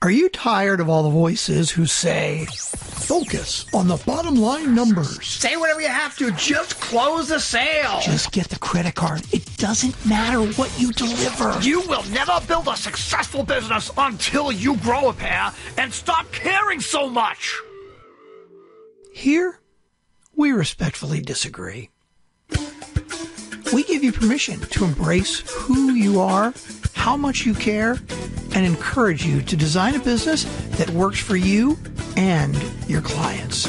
Are you tired of all the voices who say, focus on the bottom line numbers? Say whatever you have to, just close the sale. Just get the credit card. It doesn't matter what you deliver. You will never build a successful business until you grow a pair and stop caring so much. Here, we respectfully disagree. We give you permission to embrace who you are, how much you care, and encourage you to design a business that works for you and your clients.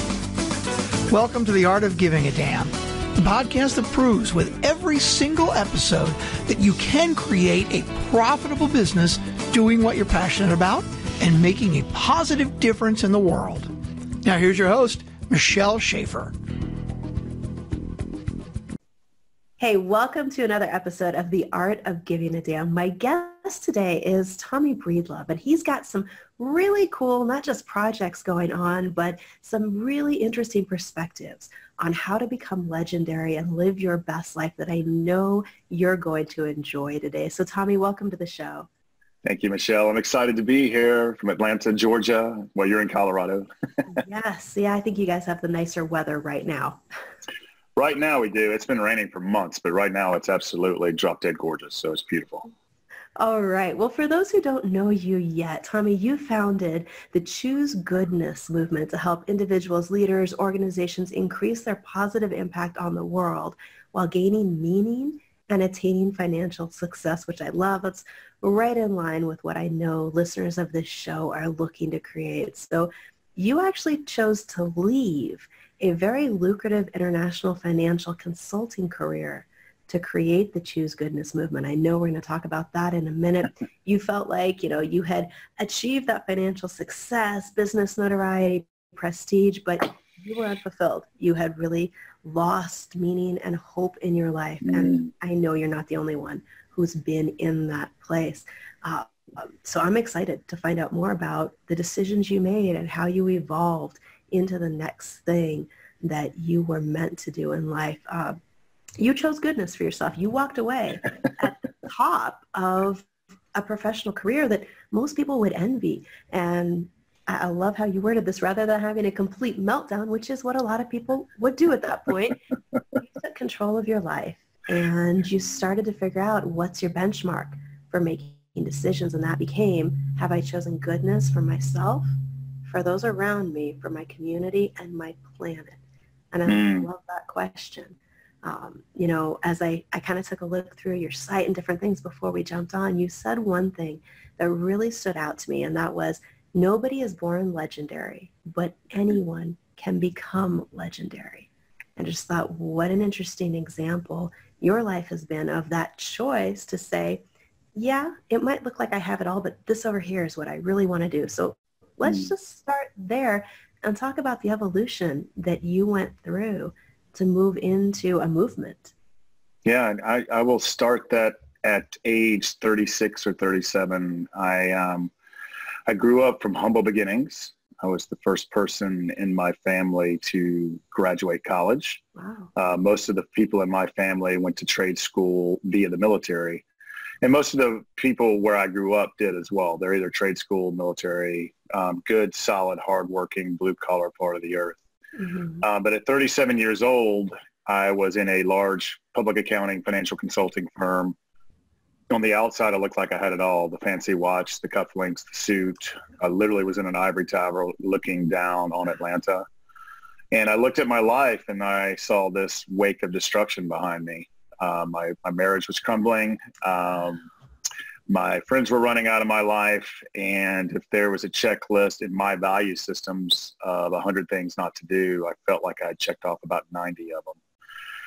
Welcome to The Art of Giving a Damn, the podcast that proves with every single episode that you can create a profitable business doing what you're passionate about and making a positive difference in the world. Now here's your host, Michelle Schaefer. Hey, welcome to another episode of The Art of Giving a Damn. My guest today is Tommy Breedlove, and he's got some really cool, not just projects going on, but some really interesting perspectives on how to become legendary and live your best life that I know you're going to enjoy today. So Tommy, welcome to the show. Thank you, Michelle. I'm excited to be here from Atlanta, Georgia, while you're in Colorado. Yes. Yeah, I think you guys have the nicer weather right now. Right now we do. It's been raining for months, but right now it's absolutely drop dead gorgeous. So it's beautiful. All right. Well, for those who don't know you yet, Tommy, you founded the Choose Goodness movement to help individuals, leaders, organizations increase their positive impact on the world while gaining meaning and attaining financial success, which I love. It's right in line with what I know listeners of this show are looking to create. So you actually chose to leave a very lucrative international financial consulting career to create the Choose Goodness movement. I know we're going to talk about that in a minute. You felt like, you had achieved that financial success, business notoriety, prestige, but you were unfulfilled. You had really lost meaning and hope in your life. And I know you're not the only one who's been in that place. So I'm excited to find out more about the decisions you made and how you evolved into the next thing that you were meant to do in life. You chose goodness for yourself. You walked away at the top of a professional career that most people would envy. And I love how you worded this, rather than having a complete meltdown, which is what a lot of people would do at that point. You took control of your life and you started to figure out what's your benchmark for making decisions. And that became, have I chosen goodness for myself, for those around me, for my community, and my planet? And I love that question. As I kind of took a look through your site and different things before we jumped on, you said one thing that really stood out to me, and that was, nobody is born legendary, but anyone can become legendary. And just thought, what an interesting example your life has been of that choice to say, yeah, it might look like I have it all, but this over here is what I really want to do. So let's just start there and talk about the evolution that you went through to move into a movement. Yeah, I will start that at age 36 or 37. I grew up from humble beginnings. I was the first person in my family to graduate college. Wow. Most of the people in my family went to trade school via the military. And most of the people where I grew up did as well. They're either trade school, military, good, solid, hardworking, blue-collar part of the earth. Mm-hmm. But at 37 years old, I was in a large public accounting financial consulting firm. On the outside, I looked like I had it all, the fancy watch, the cufflinks, the suit. I literally was in an ivory tower looking down on Atlanta. And I looked at my life and I saw this wake of destruction behind me. My marriage was crumbling. My friends were running out of my life. And if there was a checklist in my value systems of 100 things not to do, I felt like I checked off about 90 of them.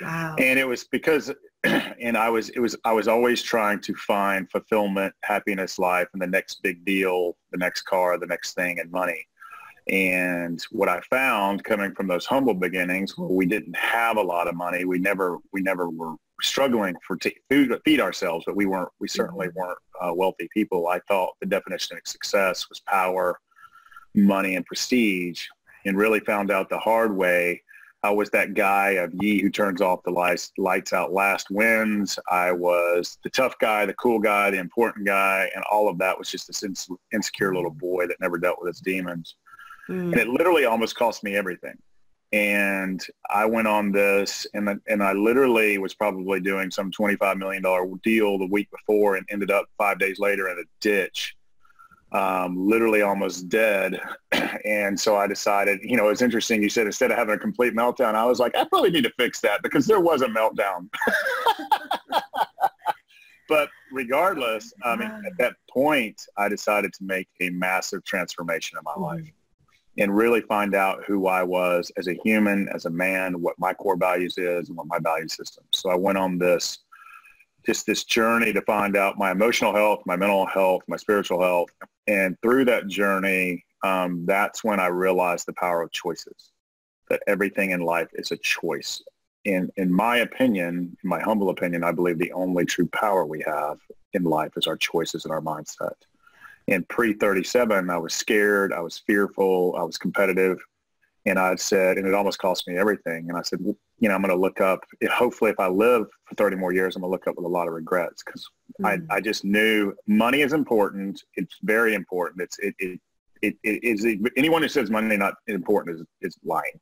Wow. And it was because, and I was always trying to find fulfillment, happiness, life, and the next big deal, the next car, the next thing, and money. And what I found coming from those humble beginnings, where we didn't have a lot of money, we never were struggling to feed ourselves, but we certainly weren't wealthy people. I thought the definition of success was power, money, and prestige, and really found out the hard way I was that guy of ye who turns off the lights out last wins. I was the tough guy, the cool guy, the important guy, and all of that was just this insecure little boy that never dealt with his demons. And it literally almost cost me everything. And I went on this, and I literally was probably doing some $25 million deal the week before and ended up 5 days later in a ditch, literally almost dead. And so I decided, you know, it's interesting. You said instead of having a complete meltdown, I was like, I probably need to fix that, because there was a meltdown. But regardless, I mean, at that point, I decided to make a massive transformation in my life and really find out who I was as a human, as a man, what my core values is and what my value system. So I went on this journey to find out my emotional health, my mental health, my spiritual health. And through that journey, that's when I realized the power of choices, that everything in life is a choice. In my opinion, in my humble opinion, I believe the only true power we have in life is our choices and our mindset. And pre-37, I was scared, I was fearful, I was competitive. And I said, and it almost cost me everything. And I said, well, you know, I'm going to look up, hopefully if I live for 30 more years, I'm going to look up with a lot of regrets, because I just knew money is important. It's very important. It is, anyone who says money not important is lying.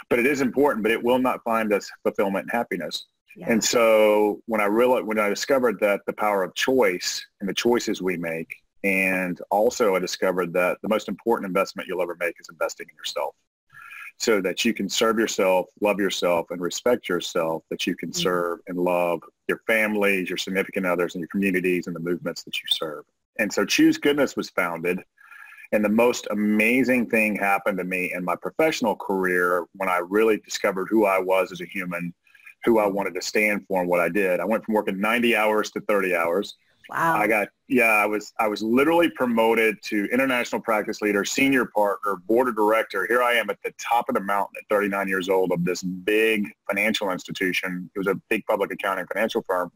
But it is important, but it will not find us fulfillment and happiness. Yeah. And so when I discovered that the power of choice and the choices we make, and also I discovered that the most important investment you'll ever make is investing in yourself, so that you can serve yourself, love yourself, and respect yourself, that you can serve and love your families, your significant others, and your communities and the movements that you serve. And so Choose Goodness was founded. And the most amazing thing happened to me in my professional career when I really discovered who I was as a human, who I wanted to stand for, and what I did. I went from working 90 hours to 30 hours. Wow. I was literally promoted to international practice leader, senior partner, board of director. Here I am at the top of the mountain at 39 years old of this big financial institution. It was a big public accounting financial firm,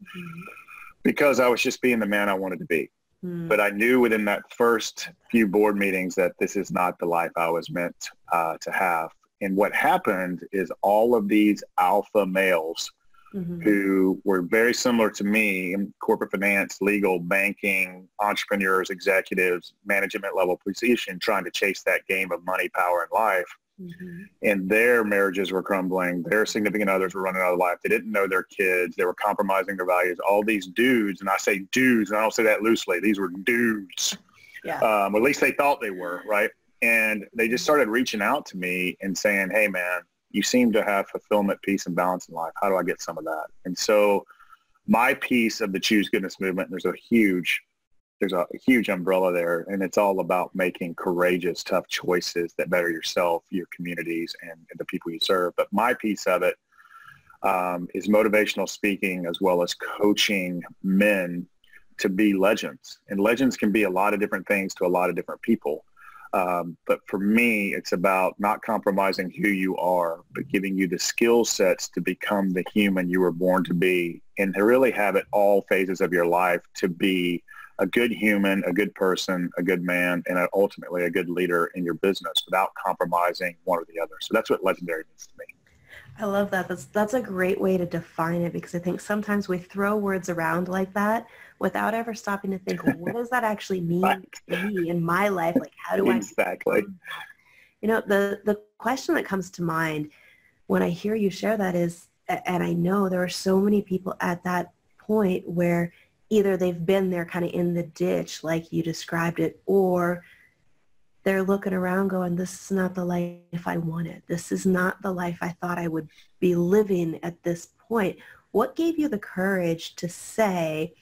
because I was just being the man I wanted to be. But I knew within that first few board meetings that this is not the life I was meant to have. And what happened is all of these alpha males who were very similar to me in corporate finance, legal, banking, entrepreneurs, executives, management level position, trying to chase that game of money, power, and life. And their marriages were crumbling. Their significant others were running out of life. They didn't know their kids. They were compromising their values. All these dudes, and I say dudes, and I don't say that loosely. These were dudes. Yeah. Or at least they thought they were, right? And they just started reaching out to me and saying, hey, man, you seem to have fulfillment, peace, and balance in life. How do I get some of that? And so my piece of the Choose Goodness movement, there's a huge umbrella there, and it's all about making courageous, tough choices that better yourself, your communities, and the people you serve. But my piece of it is motivational speaking, as well as coaching men to be legends. And legends can be a lot of different things to a lot of different people. But for me, it's about not compromising who you are, but giving you the skill sets to become the human you were born to be, and to really have it all phases of your life to be a good human, a good person, a good man, and ultimately a good leader in your business without compromising one or the other. So that's what legendary means to me. I love that. That's a great way to define it, because I think sometimes we throw words around like that without ever stopping to think, well, what does that actually mean to me in my life? Like, how do I? Exactly. You know, the question that comes to mind when I hear you share that is, and I know there are so many people at that point where either they've been there kind of in the ditch, like you described it, or they're looking around going, this is not the life I wanted. This is not the life I thought I would be living at this point. What gave you the courage to say,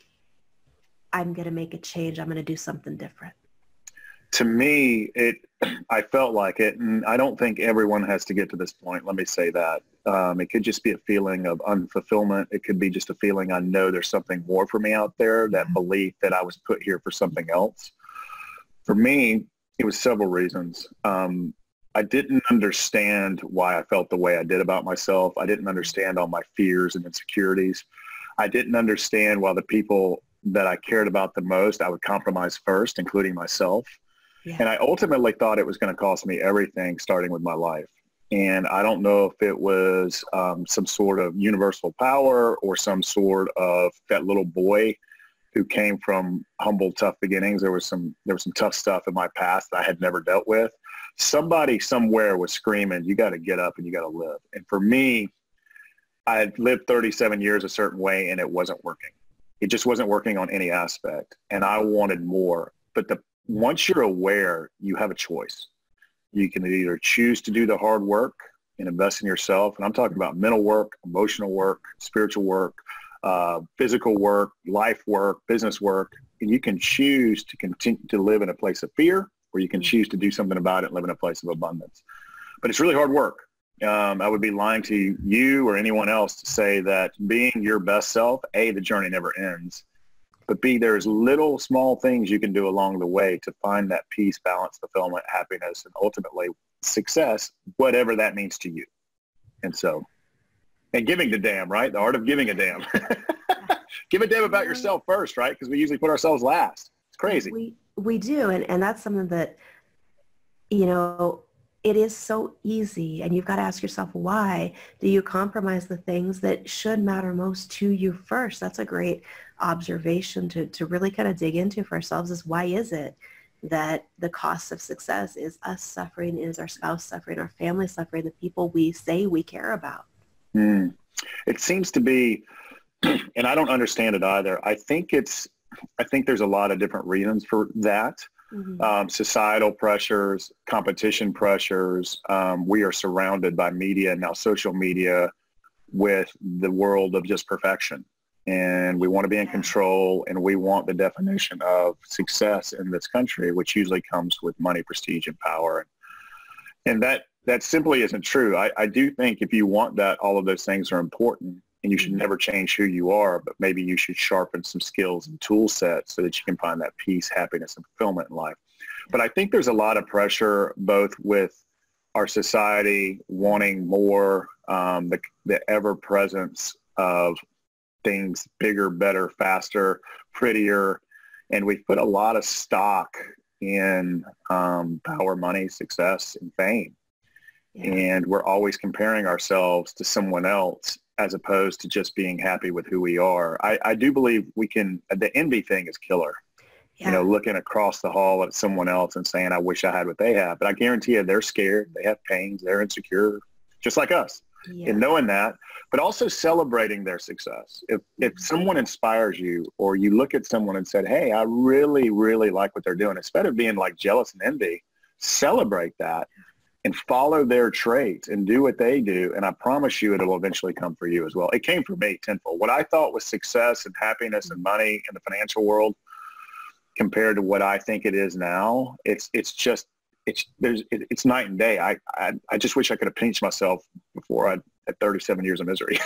I'm going to make a change. I'm going to do something different? To me, I felt like it, and I don't think everyone has to get to this point. Let me say that. It could just be a feeling of unfulfillment. It could be just a feeling I know there's something more for me out there, that belief that I was put here for something else. For me, it was several reasons. I didn't understand why I felt the way I did about myself. I didn't understand all my fears and insecurities. I didn't understand why the people that I cared about the most, I would compromise first, including myself. Yeah. And I ultimately thought it was going to cost me everything, starting with my life. And I don't know if it was some sort of universal power or some sort of that little boy who came from humble, tough beginnings. There was some tough stuff in my past that I had never dealt with. Somebody somewhere was screaming, you got to get up and you got to live. And for me, I had lived 37 years a certain way and it wasn't working. It just wasn't working on any aspect. And I wanted more. But once you're aware, you have a choice. You can either choose to do the hard work and invest in yourself. And I'm talking about mental work, emotional work, spiritual work, physical work, life work, business work. And you can choose to continue to live in a place of fear, or you can choose to do something about it and live in a place of abundance. But it's really hard work. I would be lying to you or anyone else to say that being your best self, A, the journey never ends, but B, there's little small things you can do along the way to find that peace, balance, fulfillment, happiness, and ultimately success, whatever that means to you. And so, and giving a damn, right? The art of giving a damn. Give a damn about yourself first, right? Because we usually put ourselves last. It's crazy. We do. And that's something that, you know, it is so easy, and you've got to ask yourself, why do you compromise the things that should matter most to you first? That's a great observation to really kind of dig into for ourselves, is why is it that the cost of success is us suffering, is our spouse suffering, our family suffering, the people we say we care about? It seems to be, and I don't understand it either. I think there's a lot of different reasons for that. Societal pressures, competition pressures. We are surrounded by media, now social media, with the world of just perfection. And we want to be in control, and we want the definition of success in this country, which usually comes with money, prestige, and power. And that simply isn't true. I do think if you want that, all of those things are important, and you should never change who you are, but maybe you should sharpen some skills and tool sets so that you can find that peace, happiness, and fulfillment in life. But I think there's a lot of pressure both with our society wanting more, the ever-presence of things bigger, better, faster, prettier, and we've put a lot of stock in power, money, success, and fame. Yeah. And we're always comparing ourselves to someone else as opposed to just being happy with who we are. I do believe we can, the envy thing is killer. Yeah. You know, looking across the hall at someone else and saying, I wish I had what they have. But I guarantee you they're scared. They have pains. They're insecure, just like us. Yeah. And knowing that, but also celebrating their success. If someone inspires you, or you look at someone and said, hey, I really, really like what they're doing, instead of being like jealous and envy, celebrate that and follow their traits and do what they do. And I promise you it'll eventually come for you as well. It came for me tenfold. What I thought was success and happiness and money in the financial world compared to what I think it is now, it's night and day. I just wish I could have pinched myself before I had 37 years of misery.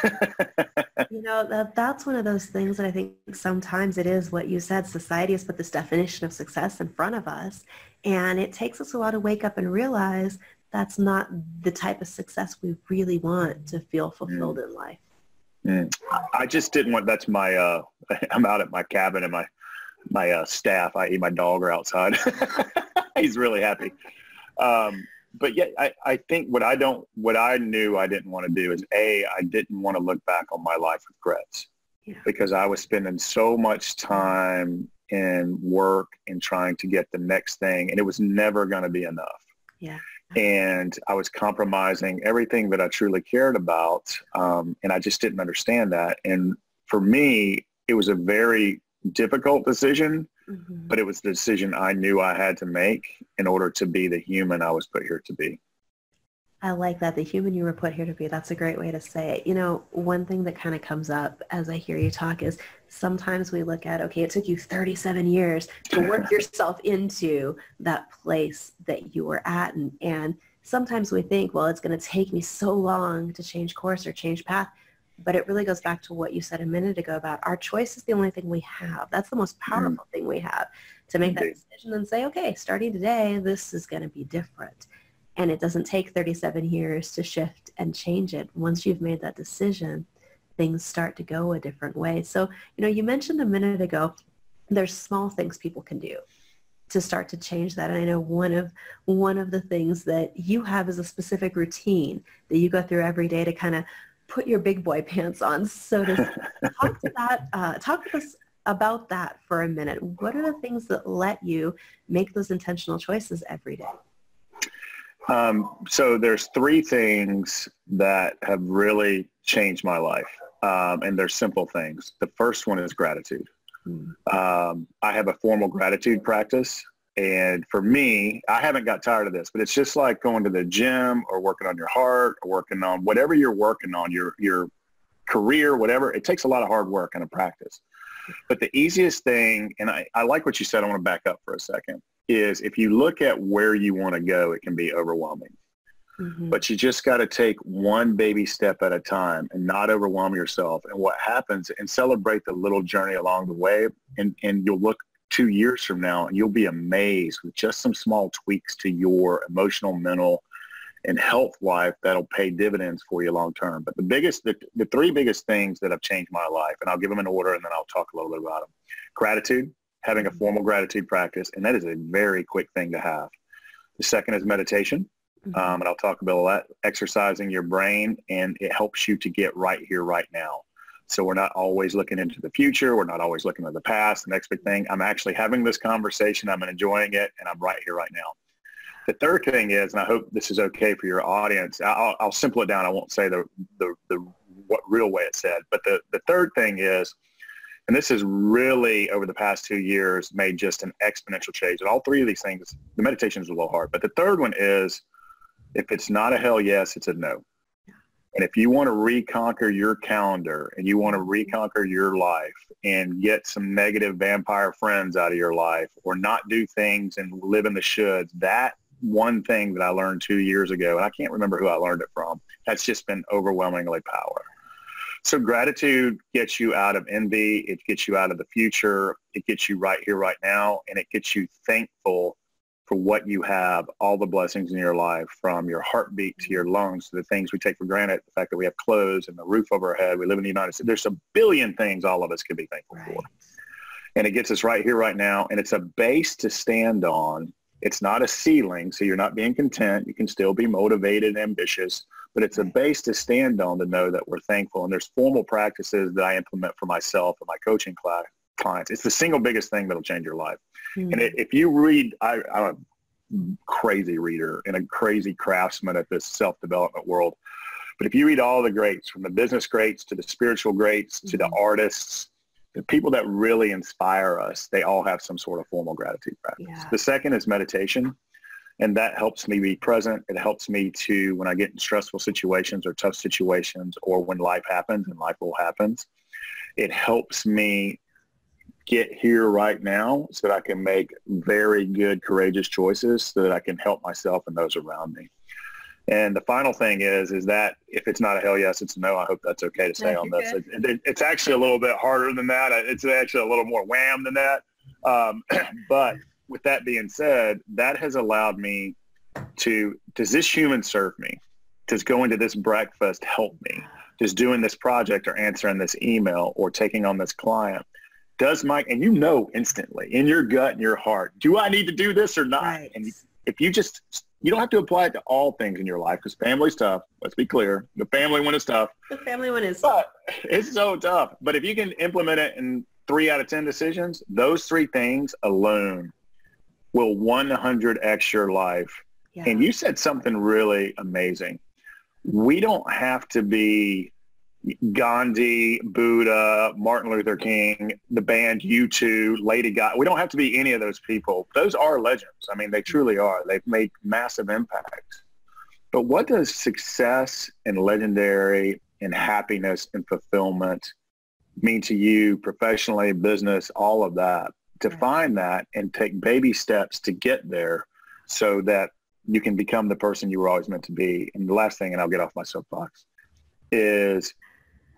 You know, that's one of those things that I think sometimes it is what you said. Society has put this definition of success in front of us, and it takes us a while to wake up and realize that's not the type of success we really want to feel fulfilled in life. I just didn't want, that's my, I'm out at my cabin and my staff, i.e. my dog, are outside. He's really happy. But yet I think what I knew I didn't want to do is I didn't want to look back on my life with regrets, because I was spending so much time in work and trying to get the next thing, and it was never going to be enough. Yeah. And I was compromising everything that I truly cared about. And I just didn't understand that. And for me, it was a very difficult decision, but it was the decision I knew I had to make in order to be the human I was put here to be. I like that, the human you were put here to be. That's a great way to say it. You know, one thing that kind of comes up as I hear you talk is sometimes we look at, okay, it took you 37 years to work yourself into that place that you were at. And sometimes we think, well, it's going to take me so long to change course or change path. But it really goes back to what you said a minute ago about our choice is the only thing we have. That's the most powerful thing we have, to make that decision and say, okay, starting today, this is going to be different. And it doesn't take 37 years to shift and change it. Once you've made that decision, things start to go a different way. So, you know, you mentioned a minute ago, there's small things people can do. to start to change that. And I know one of the things that you have is a specific routine that you go through every day to kind of put your big boy pants on. So to talk with us about that for a minute. What are the things that let you make those intentional choices every day? So there's three things that have really changed my life. And they're simple things. The first one is gratitude. I have a formal gratitude practice. And for me, I haven't got tired of this, but it's just like going to the gym or working on your heart or working on whatever you're working on, your career, whatever. It takes a lot of hard work and a practice. But the easiest thing, and I like what you said, I want to back up for a second, is if you look at where you want to go, it can be overwhelming. But you just got to take one baby step at a time and not overwhelm yourself. And what happens, and celebrate the little journey along the way. And you'll look 2 years from now and you'll be amazed with just some small tweaks to your emotional, mental, and health life that'll pay dividends for you long term. But the three biggest things that have changed my life, and I'll give them in order and then I'll talk a little bit about them. Gratitude, having a formal gratitude practice, and that is a very quick thing to have. The second is meditation. And I'll talk about that, exercising your brain, and it helps you to get right here, right now. So we're not always looking into the future. We're not always looking at the past, the next big thing. I'm actually having this conversation. I'm enjoying it, and I'm right here, right now. The third thing is, and I hope this is okay for your audience, I'll simple it down. I won't say the what real way it's said. But the third thing is, and this has really, over the past 2 years, made just an exponential change. And all three of these things, the meditation is a little hard. But the third one is, if it's not a hell yes, it's a no. And if you want to reconquer your calendar and you want to reconquer your life and get some negative vampire friends out of your life, or not do things and live in the shoulds, that one thing that I learned 2 years ago, and I can't remember who I learned it from, that's just been overwhelmingly power. So gratitude gets you out of envy. It gets you out of the future. It gets you right here, right now. And it gets you thankful for what you have, all the blessings in your life, from your heartbeat to your lungs, to the things we take for granted, the fact that we have clothes and the roof over our head. We live in the United States. There's a billion things all of us could be thankful for. And it gets us right here, right now. And it's a base to stand on. It's not a ceiling, so you're not being content. You can still be motivated and ambitious, but it's a base to stand on to know that we're thankful. And there's formal practices that I implement for myself and my coaching clients. It's the single biggest thing that'll change your life. And if you read, I'm a crazy reader and a crazy craftsman at this self-development world. But if you read all the greats, from the business greats to the spiritual greats to the artists, the people that really inspire us, they all have some sort of formal gratitude practice. The second is meditation. And that helps me be present. It helps me to, when I get in stressful situations or tough situations, or when life happens, and life will happen, it helps me get here right now so that I can make very good, courageous choices so that I can help myself and those around me. And the final thing is that if it's not a hell yes, it's a no. I hope that's okay to say on this. It's actually a little bit harder than that. It's actually a little more wham than that. But with that being said, that has allowed me to, does this human serve me? Does going to this breakfast help me? Does doing this project or answering this email or taking on this client, does Mike, and you know instantly in your gut and your heart, do I need to do this or not? Right. And if you just, you don't have to apply it to all things in your life, because family's tough. Let's be clear. The family one is tough. The family one is tough. It's so tough. But if you can implement it in 3 out of 10 decisions, those 3 things alone will 100x your life. Yeah. And you said something really amazing. We don't have to be Gandhi, Buddha, Martin Luther King, the band U2, Lady Gaga. We don't have to be any of those people. Those are legends. I mean, they truly are. They've made massive impacts. But what does success and legendary and happiness and fulfillment mean to you professionally, business, all of that? To find that and take baby steps to get there so that you can become the person you were always meant to be. And the last thing, and I'll get off my soapbox, is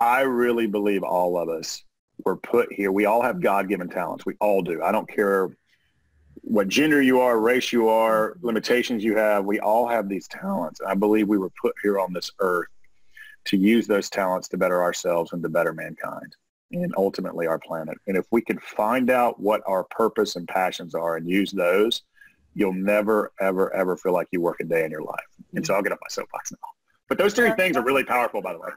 I really believe all of us were put here. We all have God-given talents. We all do. I don't care what gender you are, race you are, limitations you have. We all have these talents. I believe we were put here on this earth to use those talents to better ourselves and to better mankind. and ultimately our planet. And if we can find out what our purpose and passions are and use those, you'll never, ever, ever feel like you work a day in your life. And so I'll get off my soapbox now. But those three things are really powerful, by the way.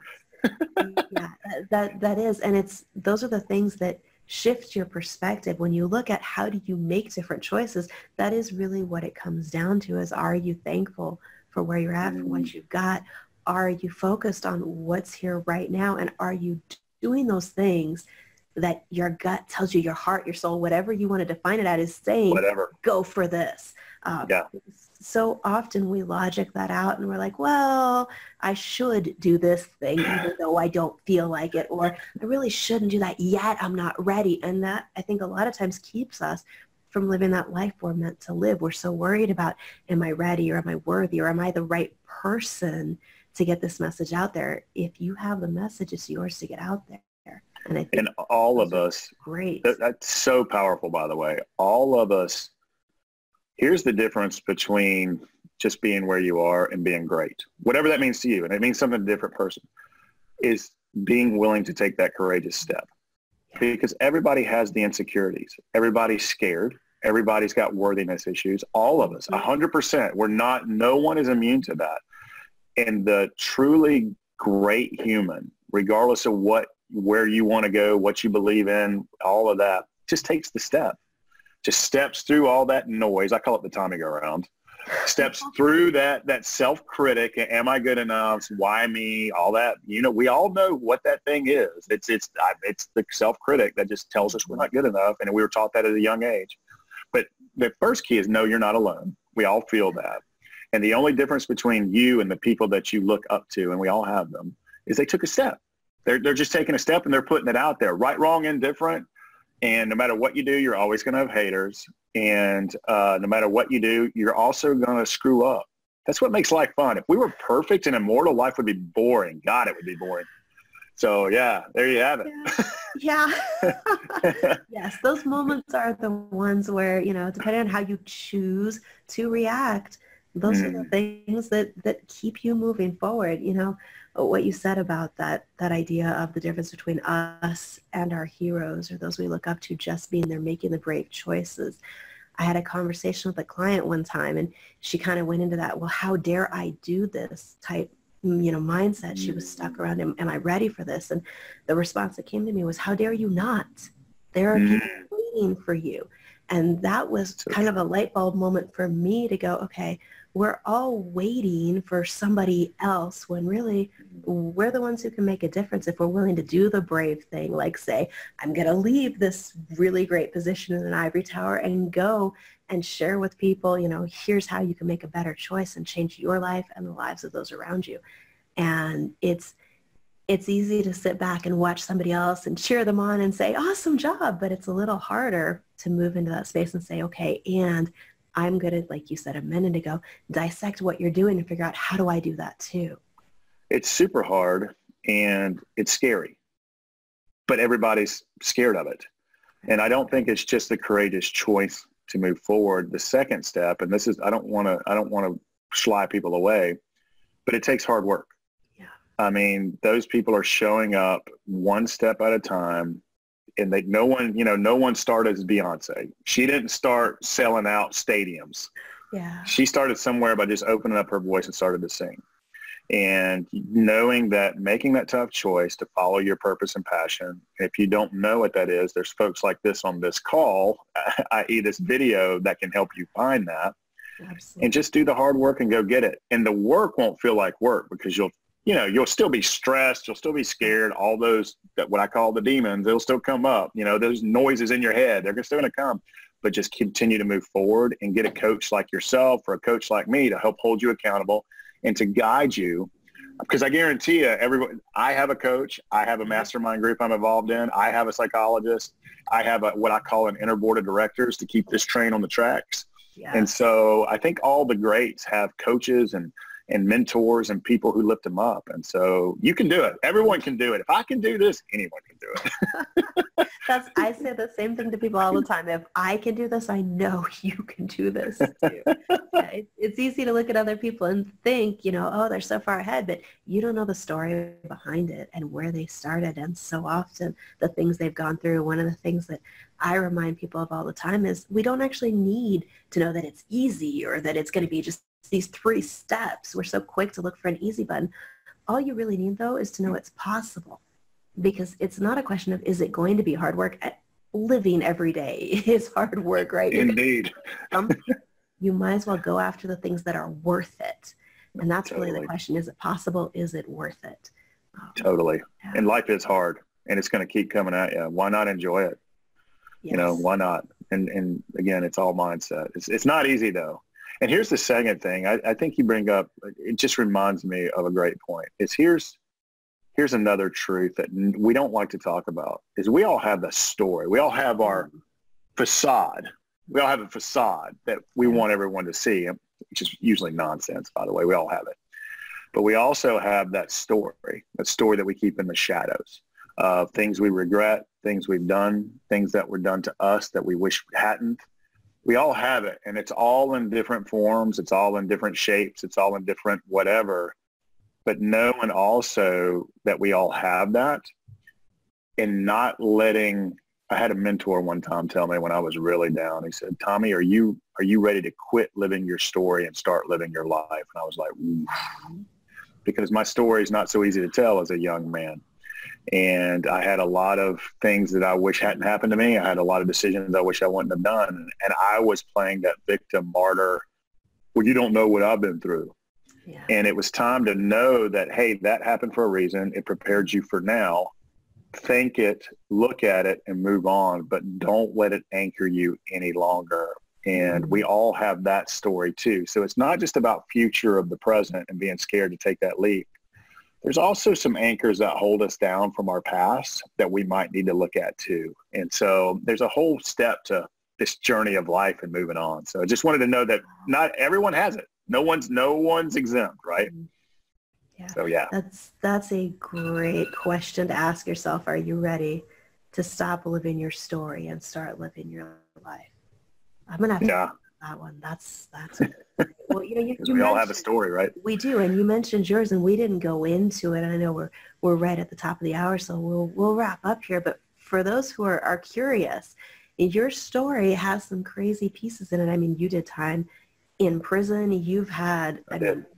Yeah, that is. And those are the things that shift your perspective. When you look at how do you make different choices, that is really what it comes down to is, are you thankful for where you're at, for what you've got? Are you focused on what's here right now? And are you doing those things that your gut tells you, your heart, your soul, whatever you want to define it at, is saying, go for this. So often we logic that out and we're like, well, I should do this thing even though I don't feel like it, or I really shouldn't do that yet, I'm not ready. And that, I think, a lot of times keeps us from living that life we're meant to live. We're so worried about, am I ready, or am I worthy, or am I the right person to get this message out there? If you have the message, it's yours to get out there. And I think all of us, great. That's so powerful, by the way. All of us, here's the difference between just being where you are and being great. Whatever that means to you, and it means something to a different person, is being willing to take that courageous step. Because everybody has the insecurities. Everybody's scared. Everybody's got worthiness issues. All of us, 100%. No one is immune to that. And the truly great human, regardless of where you want to go, what you believe in, all of that, just takes the step. Just steps through all that noise. I call it the Tommy go around. Steps through that self-critic. Am I good enough? Why me? All that. We all know what that thing is. It's the self-critic that just tells us we're not good enough. And we were taught that at a young age. But the first key is, no, you're not alone. We all feel that. And the only difference between you and the people that you look up to, and we all have them, is they took a step. They're just taking a step and they're putting it out there. Right, wrong, indifferent. And no matter what you do, you're always going to have haters. And no matter what you do, you're also going to screw up. That's what makes life fun. If we were perfect and immortal, life would be boring. God, it would be boring. So, yeah, there you have it. Yeah. Yes, those moments are the ones where, depending on how you choose to react, those are the things that keep you moving forward. What you said about that idea of the difference between us and our heroes, or those we look up to, just being there, making the brave choices. I had a conversation with a client one time, and she kind of went into that, well, how dare I do this type, mindset. She was stuck around, am I ready for this? And the response that came to me was, how dare you not? There are people waiting for you. And that was kind of a light bulb moment for me to go, okay, we're all waiting for somebody else, when really we're the ones who can make a difference if we're willing to do the brave thing, like say, I'm going to leave this really great position in an ivory tower and go and share with people, here's how you can make a better choice and change your life and the lives of those around you. And it's easy to sit back and watch somebody else and cheer them on and say, awesome job. But it's a little harder to move into that space and say, okay, and I'm going to, like you said a minute ago, dissect what you're doing and figure out, how do I do that too? It's super hard and it's scary, but everybody's scared of it. And I don't think it's just the courageous choice to move forward. The second step, and this is, I don't want to shy people away, but it takes hard work. Yeah. I mean, those people are showing up one step at a time. And no one started as Beyonce. She didn't start selling out stadiums. Yeah. She started somewhere by just opening up her voice and started to sing. And knowing that, making that tough choice to follow your purpose and passion. If you don't know what that is, there's folks like this on this call, i.e. this video, that can help you find that. Absolutely. And just do the hard work and go get it. And the work won't feel like work, because you'll still be stressed. You'll still be scared. All those, what I call the demons, they'll still come up. Those noises in your head, they're still going to come. But just continue to move forward and get a coach like yourself or a coach like me to help hold you accountable and to guide you. Because I guarantee you, I have a coach. I have a mastermind group I'm involved in. I have a psychologist. I have what I call an inner board of directors to keep this train on the tracks. Yeah. And so I think all the greats have coaches and and mentors and people who lift them up. And so you can do it. Everyone can do it. If I can do this, anyone can do it. I say the same thing to people all the time. If I can do this, I know you can do this too. It's easy to look at other people and think, oh, they're so far ahead, but you don't know the story behind it and where they started. And so often the things they've gone through, one of the things that I remind people of all the time is we don't actually need to know that it's easy or that it's going to be just these 3 steps. We're so quick to look for an easy button. All you really need, though, is to know it's possible. Because it's not a question of, is it going to be hard work? Living every day is hard work, right? Indeed. You might as well go after the things that are worth it. And that's really the question. Is it possible? Is it worth it? Totally. Yeah. And life is hard, and it's going to keep coming at you. Why not enjoy it? Yes. Why not? And again, it's all mindset. It's not easy, though. And here's the second thing. I think you bring up, it just reminds me of a great point. Here's another truth that we don't like to talk about, is we all have a story. We all have our facade. We all have a facade that we want everyone to see, which is usually nonsense, by the way. We all have it. But we also have that story that we keep in the shadows of things we regret, things we've done, things that were done to us that we wish we hadn't. We all have it, and it's all in different forms. It's all in different shapes. It's all in different whatever. But knowing also that we all have that, and not letting, I had a mentor one time tell me when I was really down, he said, Tommy, are you ready to quit living your story and start living your life? And I was like, ooh. Because my story is not so easy to tell as a young man. And I had a lot of things that I wish hadn't happened to me. I had a lot of decisions I wish I wouldn't have done. And I was playing that victim martyr. Well, you don't know what I've been through. Yeah. And it was time to know that, hey, that happened for a reason. It prepared you for now. Think it, look at it, and move on. But don't let it anchor you any longer. And we all have that story too. So it's not just about future of the present and being scared to take that leap. There's also some anchors that hold us down from our past that we might need to look at too. And so there's a whole step to this journey of life and moving on. So I just wanted to know that not everyone has it. No one's exempt, right? Yeah. So yeah. That's a great question to ask yourself. Are you ready to stop living your story and start living your life? I'm gonna have to that one. That's well, you we all have a story, right? We do, and you mentioned yours, and we didn't go into it. I know we're right at the top of the hour, so we'll wrap up here. But for those who are curious, your story has some crazy pieces in it. I mean, you did time in prison. You've had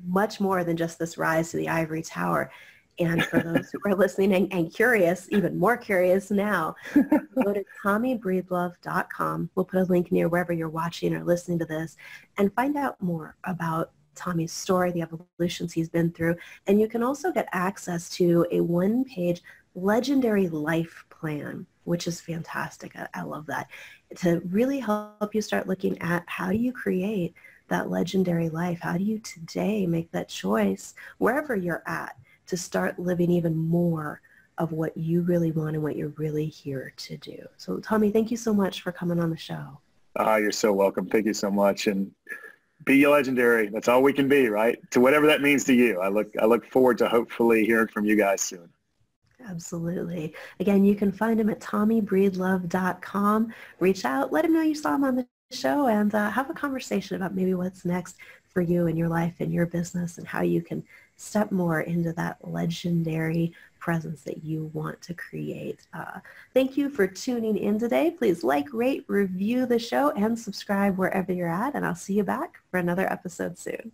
much more than just this rise to the ivory tower. And for those who are listening and curious, even more curious now, go to TommyBreedlove.com. We'll put a link near wherever you're watching or listening to this and find out more about Tommy's story, the evolutions he's been through. And you can also get access to a one-page legendary life plan, which is fantastic. I love that. To really help you start looking at how do you create that legendary life? How do you today make that choice wherever you're at to start living even more of what you really want and what you're really here to do? So Tommy, thank you so much for coming on the show. You're so welcome. Thank you so much. And be legendary. That's all we can be, right? To whatever that means to you. I look forward to hopefully hearing from you guys soon. Absolutely. Again, you can find him at TommyBreedlove.com. Reach out, let him know you saw him on the show, and have a conversation about maybe what's next for you in your life and your business and how you can step more into that legendary presence that you want to create. Thank you for tuning in today. Please like, rate, review the show, and subscribe wherever you're at, and I'll see you back for another episode soon.